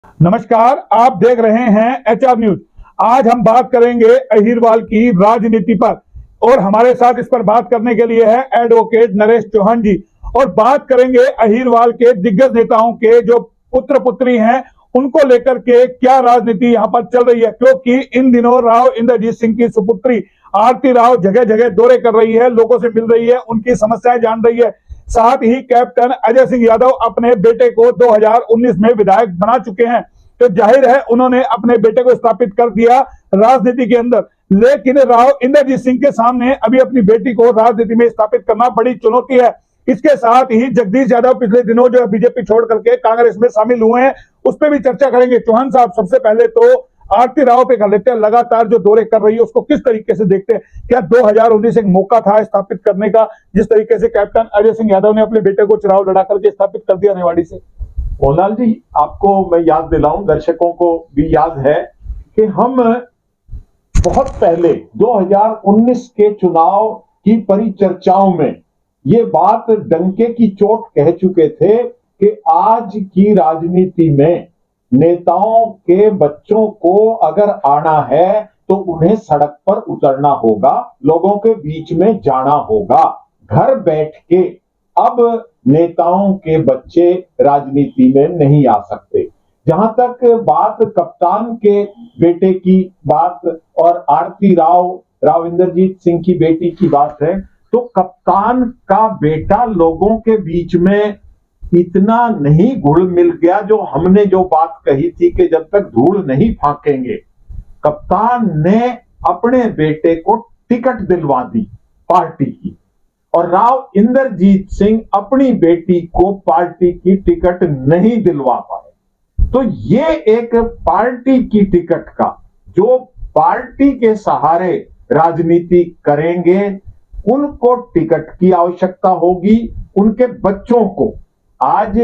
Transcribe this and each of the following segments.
नमस्कार, आप देख रहे हैं एचआर न्यूज। आज हम बात करेंगे अहिरवाल की राजनीति पर और हमारे साथ इस पर बात करने के लिए है एडवोकेट नरेश चौहान जी। और बात करेंगे अहिरवाल के दिग्गज नेताओं के जो पुत्र पुत्री हैं उनको लेकर के क्या राजनीति यहाँ पर चल रही है, क्योंकि इन दिनों राव इंद्रजीत सिंह की सुपुत्री आरती राव जगह जगह दौरे कर रही है, लोगों से मिल रही है, उनकी समस्याएं जान रही है। साथ ही कैप्टन अजय सिंह यादव अपने बेटे को 2019 में विधायक बना चुके हैं, तो जाहिर है उन्होंने अपने बेटे को स्थापित कर दिया राजनीति के अंदर। लेकिन राव इंद्रजीत सिंह के सामने अभी अपनी बेटी को राजनीति में स्थापित करना बड़ी चुनौती है। इसके साथ ही जगदीश यादव पिछले दिनों जो बीजेपी छोड़ करके कांग्रेस में शामिल हुए हैं, उस पर भी चर्चा करेंगे। चौहान साहब, सबसे पहले तो आरती राव पे कर लेते हैं। लगातार जो दौरे कर रही है उसको किस तरीके से देखते हैं? क्या 2019 एक मौका था स्थापित करने का, जिस तरीके से कैप्टन अजय सिंह यादव ने अपने बेटे को चुनाव लड़ा करके स्थापित कर दिया रेवाड़ी से? मोहनलाल जी, आपको मैं याद दिलाऊं, दर्शकों को भी याद है कि हम बहुत पहले 2019 के चुनाव की परिचर्चाओं में ये बात डंके की चोट कह चुके थे कि आज की राजनीति में नेताओं के बच्चों को अगर आना है तो उन्हें सड़क पर उतरना होगा, लोगों के बीच में जाना होगा। घर बैठ के अब नेताओं के बच्चे राजनीति में नहीं आ सकते। जहां तक बात कप्तान के बेटे की बात और आरती राव इंद्रजीत सिंह की बेटी की बात है, तो कप्तान का बेटा लोगों के बीच में इतना नहीं घुल मिल गया जो हमने जो बात कही थी कि जब तक धूल नहीं फांकेंगे। कप्तान ने अपने बेटे को टिकट दिलवा दी पार्टी की, और राव इंद्रजीत सिंह अपनी बेटी को पार्टी की टिकट नहीं दिलवा पाए। तो ये एक पार्टी की टिकट का, जो पार्टी के सहारे राजनीति करेंगे उनको टिकट की आवश्यकता होगी, उनके बच्चों को। आज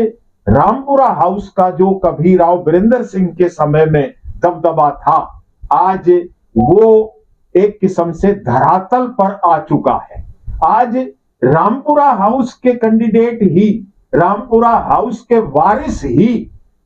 रामपुरा हाउस का जो कभी राव वीरेंद्र सिंह के समय में दबदबा था, आज वो एक किस्म से धरातल पर आ चुका है। आज रामपुरा हाउस के कैंडिडेट ही, रामपुरा हाउस के वारिस ही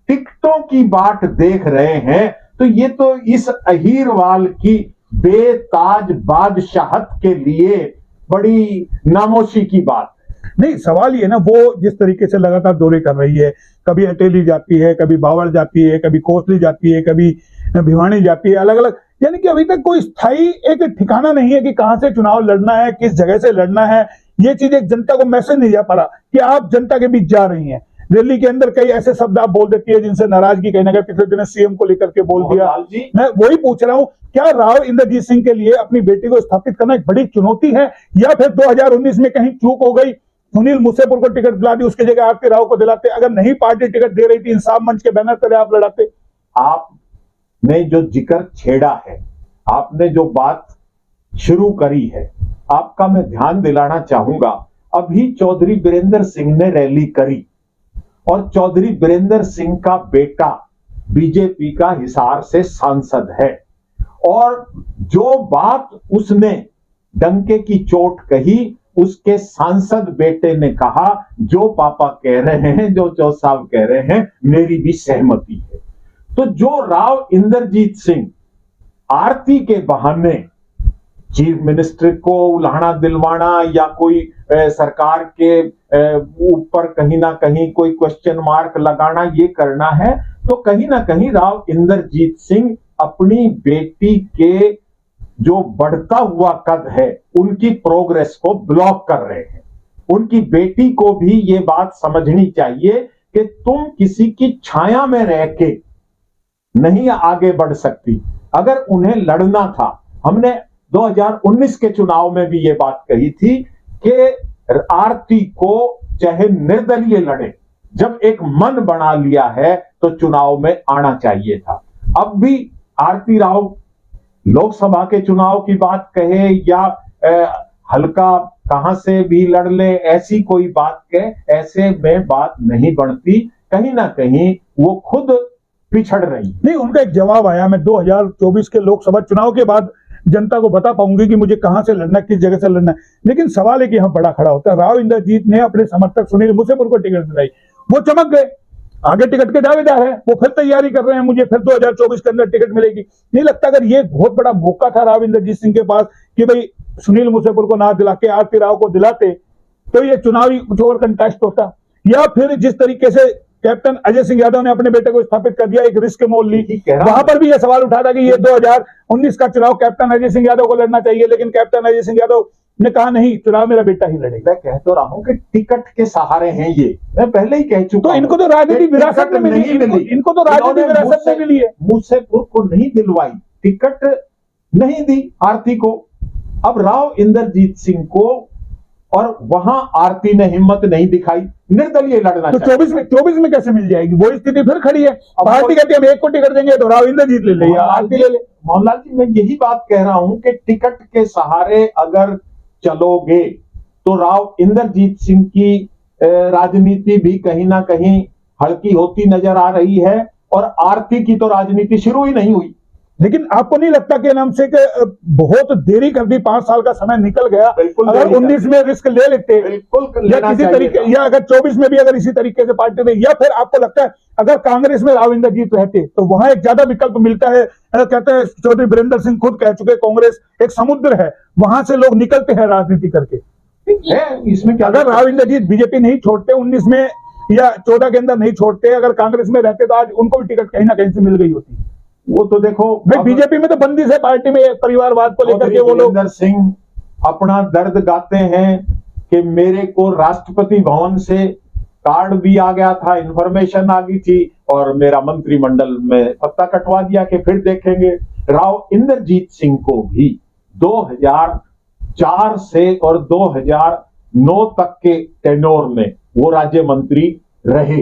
टिकटों की बाट देख रहे हैं। तो ये तो इस अहिरवाल की बेताज बादशाहत के लिए बड़ी नामोशी की बात है। नहीं, सवाल ये ना, वो जिस तरीके से लगातार दौरे कर रही है, कभी अटेली जाती है, कभी बावड़ जाती है, कभी कोसली जाती है, कभी भिवानी जाती है, अलग अलग, यानी कि अभी तक कोई स्थायी एक ठिकाना नहीं है कि कहां से चुनाव लड़ना है, किस जगह से लड़ना है। ये चीज एक जनता को मैसेज नहीं जा पा रहा कि आप जनता के बीच जा रही हैं। दिल्ली के अंदर कई ऐसे शब्द आप बोल देती है जिनसे नाराजगी कहीं ना कहीं पिछले दिनों सीएम को लेकर के बोल दिया। मैं वही पूछ रहा हूं, क्या राव इंद्रजीत सिंह के लिए अपनी बेटी को स्थापित करना एक बड़ी चुनौती है, या फिर 2019 में कहीं चूक हो गई, सुनील मूसेपुर को टिकट दिला दी, उसकी जगह आरती राव को दिलाते? अगर नहीं पार्टी टिकट दे रही थी, इंसाफ मंच के बैनर तले आप लड़ाते। आपने जो जिक्र छेड़ा है, आपने जो बात शुरू करी है, आपका मैं ध्यान दिलाना चाहूंगा। अभी चौधरी वीरेंद्र सिंह ने रैली करी और चौधरी वीरेंद्र सिंह का बेटा बीजेपी का हिसार से सांसद है, और जो बात उसने डंके की चोट कही, उसके सांसद बेटे ने कहा जो पापा कह रहे हैं, जो चौ साहब कह रहे हैं, मेरी भी सहमति है। तो जो राव इंद्रजीत सिंह आरती के बहाने चीफ मिनिस्टर को उल्हाड़ा दिलवाना या कोई सरकार के ऊपर कहीं ना कहीं कोई क्वेश्चन मार्क लगाना, ये करना है, तो कहीं ना कहीं राव इंद्रजीत सिंह अपनी बेटी के जो बढ़ता हुआ कद है उनकी प्रोग्रेस को ब्लॉक कर रहे हैं। उनकी बेटी को भी ये बात समझनी चाहिए कि तुम किसी की छाया में रह के नहीं आगे बढ़ सकती। अगर उन्हें लड़ना था, हमने 2019 के चुनाव में भी ये बात कही थी कि आरती को चाहे निर्दलीय लड़े, जब एक मन बना लिया है तो चुनाव में आना चाहिए था। अब भी आरती राव लोकसभा के चुनाव की बात कहे या हल्का कहां से भी लड़ ले, ऐसी कोई बात कहे, ऐसे में बात नहीं बनती। कहीं ना कहीं वो खुद पिछड़ रही। नहीं, उनका एक जवाब आया, मैं 2024 के लोकसभा चुनाव के बाद जनता को बता पाऊंगी कि मुझे कहां से लड़ना, किस जगह से लड़ना है। लेकिन सवाल है कि यहां बड़ा खड़ा होता है, राव इंद्रजीत ने अपने समर्थक सुनील मूसेपुर को टिकट दिलाई, वो चमक गए। आगे टिकट के दावेदार है, वो फिर तैयारी कर रहे हैं, मुझे फिर 2024 के अंदर टिकट मिलेगी। नहीं लगता अगर ये बहुत बड़ा मौका था राव इंद्रजीत सिंह के पास कि भाई सुनील मूसेपुर को ना दिला के आरती राव को दिलाते तो ये चुनावी कुछ और कंटेस्ट होता, या फिर जिस तरीके से कैप्टन अजय सिंह यादव ने अपने बेटे को स्थापित कर दिया, एक रिस्क मोल ली, वहां पर भी यह सवाल उठा था कि ये 2019 का चुनाव कैप्टन अजय सिंह यादव को लड़ना चाहिए, लेकिन कैप्टन अजय सिंह यादव ने कहा नहीं, चुनाव मेरा बेटा ही लड़ेगा। मैं कह तो रहा हूं कि टिकट के सहारे हैं ये, मैं पहले ही कह चुका तो इनको तो राजनीतिक विरासत में मिली, इनको तो राजनीतिक विरासत में मिली है। मूसेपुर को नहीं दिलवाई, टिकट नहीं दी आरती को। अब राव इंद्रजीत सिंह को, और वहां आरती ने हिम्मत नहीं दिखाई, निर्दलीय लड़ना तो 24 में कैसे मिल जाएगी? वो स्थिति फिर खड़ी है। पार्टी कहती है हम एक को टिकट देंगे तो राव इंद्रजीत ले ले, आरती ले ले। मोहनलाल जी, मैं यही बात कह रहा हूं कि टिकट के सहारे अगर चलोगे तो राव इंद्रजीत सिंह की राजनीति भी कहीं ना कहीं हल्की होती नजर आ रही है, और आरती की तो राजनीति शुरू ही नहीं हुई। लेकिन आपको नहीं लगता कि नाम से बहुत देरी कर दी, 5 साल का समय निकल गया, अगर 19 में रिस्क ले लेते, बिल्कुल या किसी तरीके, या अगर 24 में भी अगर इसी तरीके से पार्टी में, या फिर आपको लगता है अगर कांग्रेस में राव इंद्रजीत रहते तो वहां एक ज्यादा विकल्प मिलता है? कहते हैं चौधरी वीरेंद्र सिंह खुद कह चुके, कांग्रेस एक समुद्र है, वहां से लोग निकलते हैं राजनीति करके। इसमें क्या, अगर राव इंद्रजीत बीजेपी नहीं छोड़ते 19 में या 14 के अंदर नहीं छोड़ते, अगर कांग्रेस में रहते तो आज उनको भी टिकट कहीं ना कहीं से मिल गई होती। वो तो देखो भाई बीजेपी में तो बंदिश है, पार्टी में परिवारवाद को लेकर के वो लोग। वीरेंद्र सिंह अपना दर्द गाते हैं कि मेरे को राष्ट्रपति भवन से कार्ड भी आ गया था, इंफॉर्मेशन आ गई थी, और मेरा मंत्रिमंडल में पत्ता कटवा दिया कि फिर देखेंगे। राव इंद्रजीत सिंह को भी 2004 से और 2009 तक के टेन्योर में वो राज्य मंत्री रहे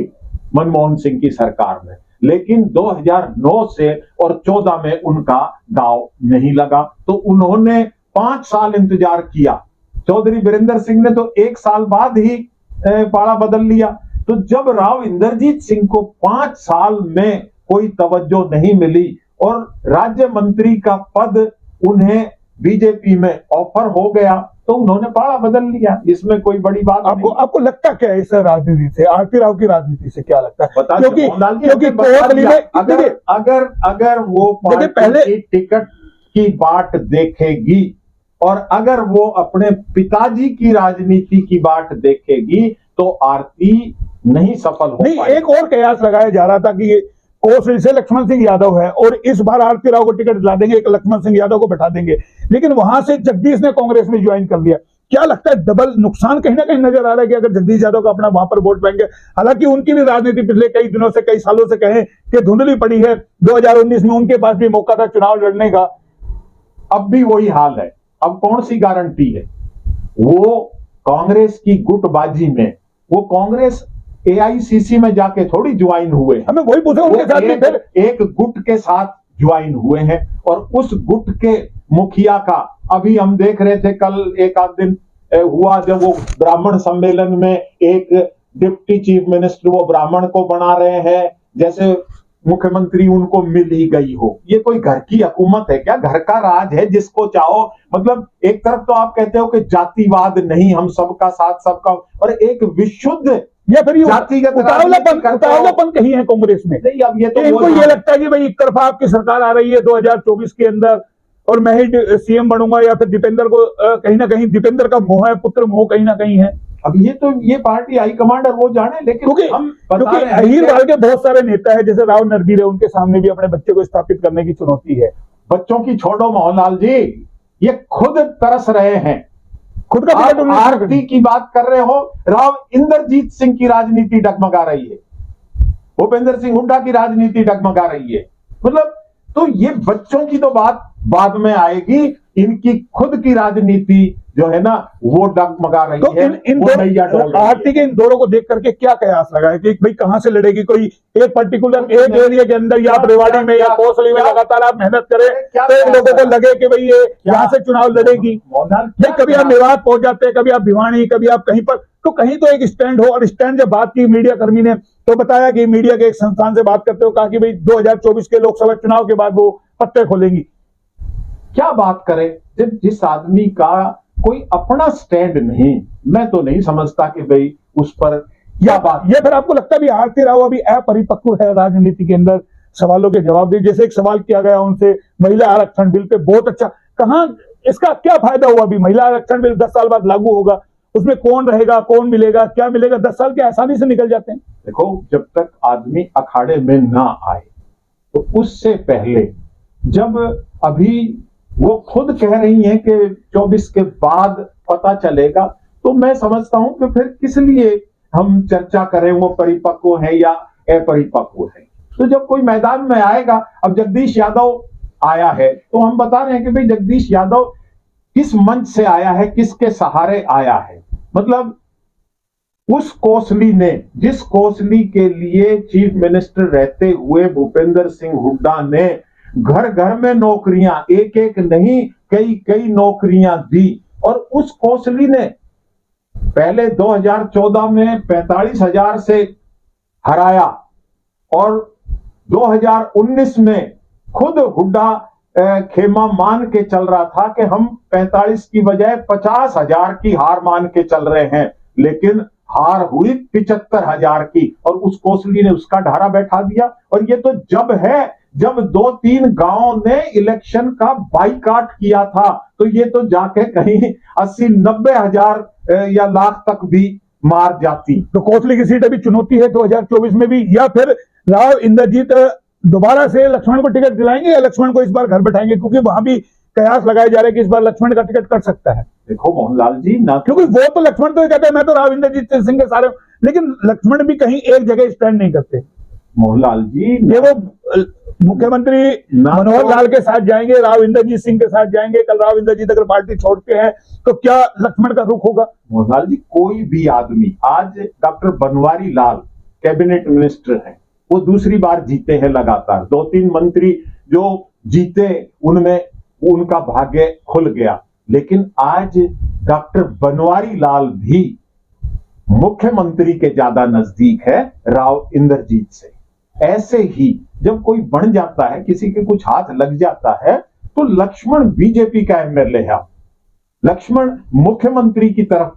मनमोहन सिंह की सरकार में, लेकिन 2009 से और 14 में उनका दांव नहीं लगा, तो उन्होंने 5 साल इंतजार किया। चौधरी वीरेंद्र सिंह ने तो 1 साल बाद ही पाड़ा बदल लिया। तो जब राव इंद्रजीत सिंह को 5 साल में कोई तवज्जो नहीं मिली और राज्य मंत्री का पद उन्हें बीजेपी में ऑफर हो गया, तो उन्होंने पाड़ा बदल लिया। इसमें कोई बड़ी बात आपको लगता क्या है इस राजनीति से, आरती राव की राजनीति से क्या लगता है? क्योंकि अगर वो पहले टिकट की बाट देखेगी और अगर वो अपने पिताजी की राजनीति की बाट देखेगी तो आरती नहीं सफल हो पाएगी। एक और कयास लगाया जा रहा था कि कोसली से लक्ष्मण सिंह यादव है और इस बार आरती राव को टिकट दिला देंगे, एक लक्ष्मण सिंह यादव को बैठा देंगे, लेकिन वहां से जगदीश ने कांग्रेस में ज्वाइन कर लिया। क्या लगता है डबल नुकसान कहीं ना कहीं नजर आ रहा है कि अगर जगदीश यादव का अपना वहां पर वोट पाएंगे? हालांकि उनकी भी राजनीति पिछले कई दिनों से, कई सालों से कहें कि धुंधली पड़ी है। 2019 में उनके पास भी मौका था चुनाव लड़ने का, अब भी वही हाल है। अब कौन सी गारंटी है? वो कांग्रेस की गुटबाजी में, वो कांग्रेस एआईसीसी में जाके थोड़ी ज्वाइन हुए, हमें वही पूछा उनके साथ में फिर एक गुट के साथ ज्वाइन हुए हैं, और उस गुट के मुखिया का अभी हम देख रहे थे, कल एक आध दिन हुआ जब वो ब्राह्मण सम्मेलन में एक डिप्टी चीफ मिनिस्टर वो ब्राह्मण को बना रहे हैं, जैसे मुख्यमंत्री उनको मिल ही गई हो। ये कोई घर की हुकूमत है क्या? घर का राज है, जिसको चाहो। मतलब एक तरफ तो आप कहते हो कि जातिवाद नहीं, हम सबका साथ सबका, और एक विशुद्ध या फिर उतावलापन कहीं है कांग्रेस में। नहीं, अब ये तो इनको ये लगता है कि भाई एक तरफा आपकी सरकार आ रही है 2024 के अंदर और मैं ही सीएम बनूंगा, या फिर दीपेंद्र को कहीं ना कहीं दीपेंद्र का मोह है, पुत्र मोह कहीं ना कहीं है। अब ये पार्टी हाईकमांड और वो जाने, लेकिन क्योंकि अहीरवाल के बहुत सारे नेता है, जैसे राव नरबीर है, उनके सामने भी अपने बच्चे को स्थापित करने की चुनौती है। बच्चों की छोड़ो मोहनलाल जी, ये खुद तरस रहे हैं। खुद का आरती की बात कर रहे हो, राव इंद्रजीत सिंह की राजनीति डगमगा रही है, भूपेंद्र सिंह हुड्डा की राजनीति डगमगा रही है। मतलब तो ये बच्चों की तो बात बाद में आएगी, इनकी खुद की राजनीति जो है ना वो डगमगा रही है। आरती के इन दौरों को देख करके क्या कयास लगा है कि भाई कहां से लड़ेगी? कोई एक पर्टिकुलर एक एरिया के अंदर या रेवाड़ी में या कोसली में लगातार आप मेहनत करें तो इन लोगों को लगे कि भाई ये यहाँ से चुनाव लड़ेगी। कभी आप मेवात पहुंच जाते हैं, कभी आप भिवानी, कभी आप कहीं पर, तो कहीं तो एक स्टैंड हो। और स्टैंड जब बात की मीडिया कर्मी ने तो बताया कि मीडिया के एक संस्थान से बात करते हो, कहा कि भाई 2024 के लोकसभा चुनाव के बाद वो पत्ते खोलेंगी। क्या बात करें, जब जिस आदमी का कोई अपना स्टैंड नहीं, मैं तो नहीं समझता कि भाई उस पर क्या बात। ये फिर आपको लगता है भी आरती राव अभी अपरिपक्व है राजनीति के अंदर सवालों के जवाब दे? जैसे एक सवाल किया गया उनसे महिला आरक्षण बिल पे, बहुत अच्छा, कहाँ इसका क्या फायदा हुआ? अभी महिला आरक्षण बिल 10 साल बाद लागू होगा, उसमें कौन रहेगा, कौन मिलेगा, क्या मिलेगा? 10 साल के आसानी से निकल जाते हैं। देखो, जब तक आदमी अखाड़े में ना आए, तो उससे पहले, जब अभी वो खुद कह रही हैं कि 24 के बाद पता चलेगा, तो मैं समझता हूं कि फिर किस लिए हम चर्चा करें वो परिपक्व है या अपरिपक्व है। तो जब कोई मैदान में आएगा, अब जगदीश यादव आया है तो हम बता रहे हैं कि भाई जगदीश यादव किस मंच से आया है, किसके सहारे आया है। मतलब उस कोसली ने, जिस कोसली के लिए चीफ मिनिस्टर रहते हुए भूपेंद्र सिंह हुड्डा ने घर घर में नौकरियां, एक एक नहीं कई कई नौकरियां दी, और उस कोसली ने पहले 2014 में 45,000 से हराया, और 2019 में खुद हुड्डा खेमा मान के चल रहा था कि हम 45 की बजाय 50,000 की हार मान के चल रहे हैं, लेकिन हार हुई 75,000 की, और उस कोसली ने उसका ढारा बैठा दिया। और ये तो जब है जब 2-3 गांवों ने इलेक्शन का बाइकाट किया था, तो ये तो जाके कहीं 80-90 हजार या लाख तक भी मार जाती। तो कोसली की सीट अभी चुनौती है 2024 में भी, या फिर राव इंद्रजीत दोबारा से लक्ष्मण को टिकट दिलाएंगे या लक्ष्मण को इस बार घर बैठाएंगे? क्योंकि वहां भी कयास लगाए जा रहे हैं कि इस बार लक्ष्मण का टिकट कट सकता है। देखो मोहनलाल जी, ना क्योंकि वो तो लक्ष्मण तो कहते हैं मैं तो राव इंद्रजीत सिंह के सारे हूं, लेकिन लक्ष्मण भी कहीं एक जगह स्टैंड नहीं करते। मोहनलाल जी, ये वो मुख्यमंत्री मनोहर लाल के साथ जाएंगे, राव इंद्रजीत सिंह के साथ जाएंगे, कल राव इंद्रजीत अगर पार्टी छोड़ते हैं तो क्या लक्ष्मण का रुख होगा? मोहनलाल जी, कोई भी आदमी, आज doctor Banwari Lal cabinet minister हैं, वो दूसरी बार जीते हैं लगातार, 2-3 मंत्री जो जीते उनमें उनका भाग्य खुल गया, लेकिन आज डॉक्टर बनवारी लाल भी मुख्यमंत्री के ज्यादा नजदीक है राव इंद्रजीत से। ऐसे ही जब कोई बन जाता है, किसी के कुछ हाथ लग जाता है, तो लक्ष्मण बीजेपी का एमएलए है, लक्ष्मण मुख्यमंत्री की तरफ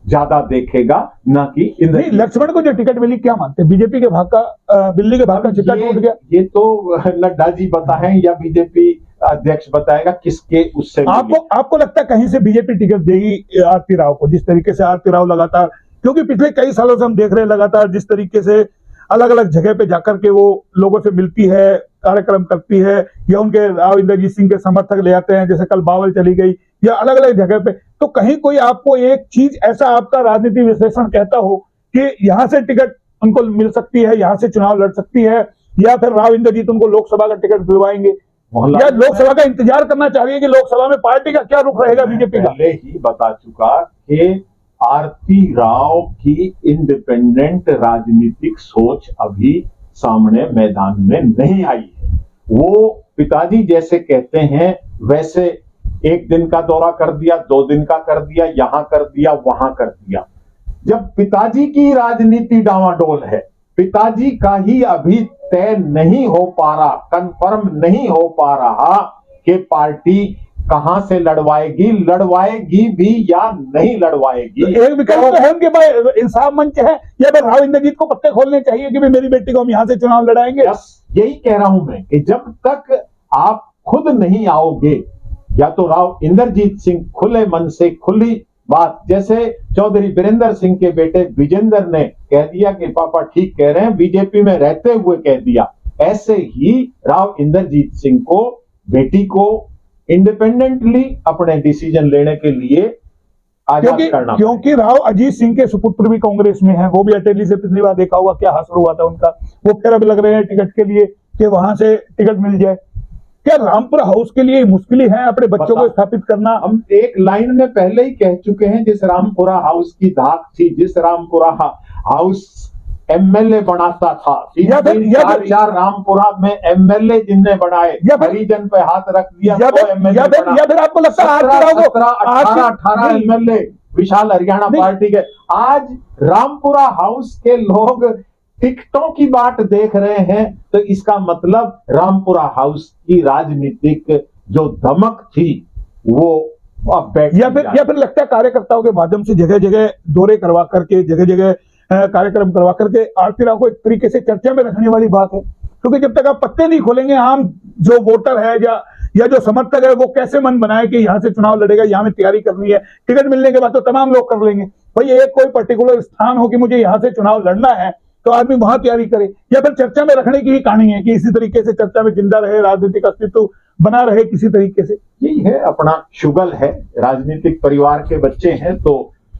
ज्यादा देखेगा, ना कि इंद्रजीत। लक्ष्मण को जो टिकट मिली क्या मानते हैं? बीजेपी के भाग का, दिल्ली के भाग का टिकट टूट गया? ये तो नड्डा जी बताएं या बीजेपी अध्यक्ष बताएगा किसके उससे आपको लगता है कहीं से बीजेपी टिकट देगी आरती राव को? जिस तरीके से आरती राव लगातार, क्योंकि पिछले कई सालों से हम देख रहे हैं लगातार जिस तरीके से अलग अलग जगह पे जाकर के वो लोगों से मिलती है, कार्यक्रम करती है, या उनके राव इंद्रजीत सिंह के समर्थक ले आते हैं, जैसे कल बावल चली गई, या अलग अलग जगह पे, तो कहीं कोई आपको एक चीज ऐसा आपका राजनीति विश्लेषण कहता हो कि यहां से टिकट उनको मिल सकती है, यहां से चुनाव लड़ सकती है, या फिर राव इंद्रजीत उनको लोकसभा का टिकट दिलवाएंगे, या लोकसभा का इंतजार करना चाह रही है कि लोकसभा में पार्टी का क्या रुख रहेगा बीजेपी का? पहले ही बता चुका कि आरती राव की इंडिपेंडेंट राजनीतिक सोच अभी सामने मैदान में नहीं आई है। वो पिताजी जैसे कहते हैं वैसे एक दिन का दौरा कर दिया, 2 दिन का कर दिया, यहां कर दिया, वहां कर दिया। जब पिताजी की राजनीति डावाडोल है, पिताजी का ही अभी तय नहीं हो पा रहा, कंफर्म नहीं हो पा रहा कि पार्टी कहां से लड़वाएगी भी या नहीं लड़वाएगी। एक विकल्प तो है उनके पास, इंसाफ मंच है, या फिर राव इंद्रजीत को पत्ते खोलने चाहिए कि मेरी बेटी को हम यहां से चुनाव लड़ाएंगे। यही कह रहा हूं मैं कि जब तक आप खुद नहीं आओगे, या तो राव इंद्रजीत सिंह खुले मन से खुली बात, जैसे चौधरी वीरेंद्र सिंह के बेटे विजेंद्र ने कह दिया कि पापा ठीक कह रहे हैं, बीजेपी में रहते हुए कह दिया, ऐसे ही राव इंद्रजीत सिंह को, बेटी को इंडिपेंडेंटली अपने डिसीजन लेने के लिए आजाद करना। क्योंकि राव अजीत सिंह के सुपुत्र भी कांग्रेस में हैं, वो भी अटेली से पिछली बार देखा होगा क्या हासिल हुआ था उनका, वो फिर अब लग रहे हैं टिकट के लिए कि वहां से टिकट मिल जाए। क्या रामपुरा हाउस के लिए मुश्किल है अपने बच्चों को स्थापित करना? हम एक लाइन में पहले ही कह चुके हैं, जिस रामपुरा हाउस की धाक थी, जिस रामपुरा हाउस एमएलए बनाता था, या चार रामपुरा में एमएलए जिनने बनाए, हरिजन पे हाथ रख दिया, या फिर आपको लगता है 18 एमएलए विशाल हरियाणा पार्टी के, आज रामपुरा हाउस के लोग टिकटों की बात देख रहे हैं, तो इसका मतलब रामपुरा हाउस की राजनीतिक जो धमक थी वो अब बैठ, या फिर लगता है कार्यकर्ताओं के माध्यम से जगह जगह दौरे करवा करके, जगह जगह कार्यक्रम करवा करके आरती राव को एक तरीके से चर्चा में रखने वाली बात है, क्योंकि जब तक आप पत्ते नहीं खोलेंगे, आम जो वोटर है या जो समर्थक है वो कैसे मन बनाए कि यहाँ से चुनाव लड़ेगा, यहाँ में तैयारी करनी है, टिकट मिलने के बाद तो तमाम लोग कर लेंगे। भाई एक कोई पर्टिकुलर स्थान हो कि मुझे यहाँ से चुनाव लड़ना है तो आदमी वहां तैयारी करे, या फिर चर्चा में रखने की ही कहानी है कि इसी तरीके से चर्चा में जिंदा रहे, राजनीतिक अस्तित्व बना रहे किसी तरीके से। यही है, अपना शुगल है, राजनीतिक परिवार के बच्चे हैं तो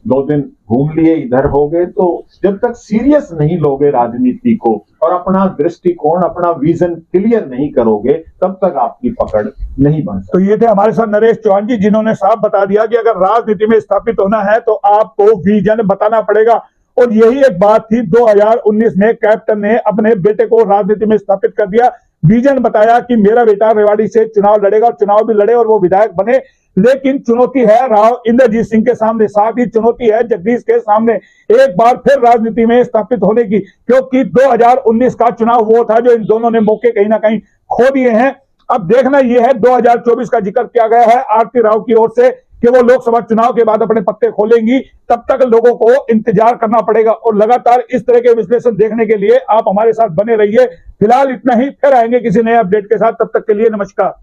2 दिन घूम लिए, इधर हो गए। तो जब तक सीरियस नहीं लोगे राजनीति को और अपना दृष्टिकोण, अपना विजन क्लियर नहीं करोगे, तब तक आपकी पकड़ नहीं बन सकती। तो ये थे हमारे साथ नरेश चौहान जी, जिन्होंने साफ बता दिया कि अगर राजनीति में स्थापित होना है तो आपको विजन बताना पड़ेगा। और यही एक बात थी, 2019 में कैप्टन ने अपने बेटे को राजनीति में स्थापित कर दिया, विजन बताया कि मेरा बेटा रेवाड़ी से चुनाव लड़ेगा, और चुनाव भी लड़े और वो विधायक बने। लेकिन चुनौती है राव इंद्रजीत सिंह के सामने, साथ ही चुनौती है जगदीश के सामने एक बार फिर राजनीति में स्थापित होने की, क्योंकि 2019 का चुनाव वो था जो इन दोनों ने मौके कहीं ना कहीं खो दिए हैं। अब देखना यह है, 2024 का जिक्र किया गया है आरती राव की ओर से कि वो लोकसभा चुनाव के बाद अपने पत्ते खोलेंगी, तब तक लोगों को इंतजार करना पड़ेगा। और लगातार इस तरह के विश्लेषण देखने के लिए आप हमारे साथ बने रहिए। फिलहाल इतना ही, फिर आएंगे किसी नए अपडेट के साथ, तब तक के लिए नमस्कार।